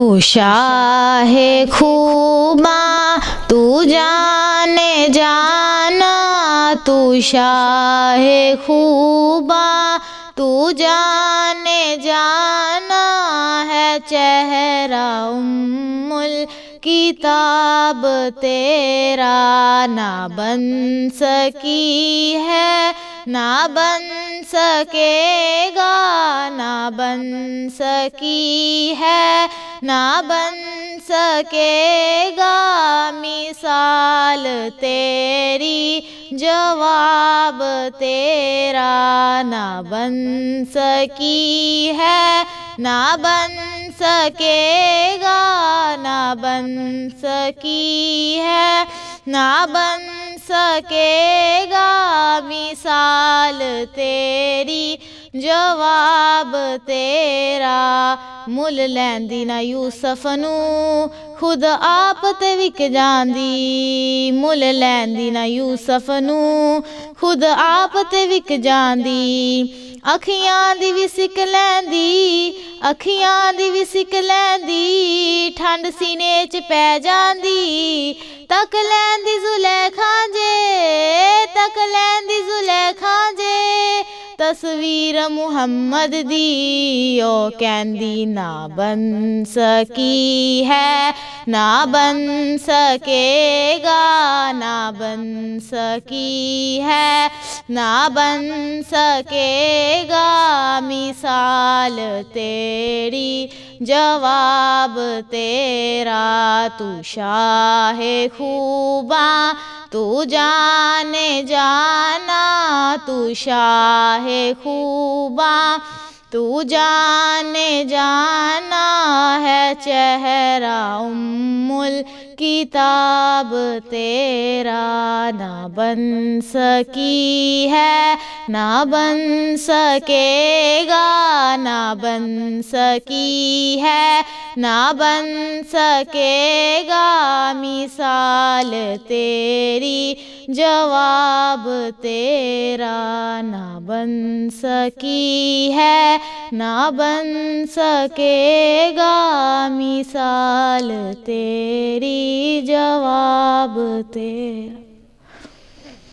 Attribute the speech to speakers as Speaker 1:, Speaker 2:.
Speaker 1: تو شاہ خوباں تو جانے جانا، تو شاہ خوباں تو جانے جانا ہے، چہرہ ام الکتاب تیرا نہ بن سکی ہے، نہ بن سکے گا، نہ بن سکی ہے، نہ بن سکے گا مثال تیری، جواب تیرا نہ بن سکی ہے، نہ بن سکے گا، نہ بن سکی ہے، نہ بن سکے گا مثال تیری، جواب تیرا۔ مل لیندی نہ یوسف نو خود آپ تے وک جاندی، مل لیندی نہ یوسف نو خود آپ تے وک جاندی، اکھیاں دی وی سک لیندی، اکھیاں دی وی سک لیندی، ٹھنڈ سینے چ پے جاندی، تک لیندی زلیخاں جے، تک لیندی زلیخاں جے، تصویر محمد دی او کہندی نہ بن سکی ہے، نہ بن سکے گا، نہ بن سکی ہے، نہ بن سکے گا مثال تیری، جواب تیرا۔ تو شاہ خوباں تو جانے جانا، تو شاہ خوباں تو جانے جانا ہے، چہرہ ام الکتاب تیرا نہ بن سکی ہے، نہ بن سکے گا، نہ بن سکی ہے، نہ بن سکے گا مثال تیری، جواب تیرا نہ بن سکی ہے، نہ بن سکے گا مثال تیری، جواب تیرا۔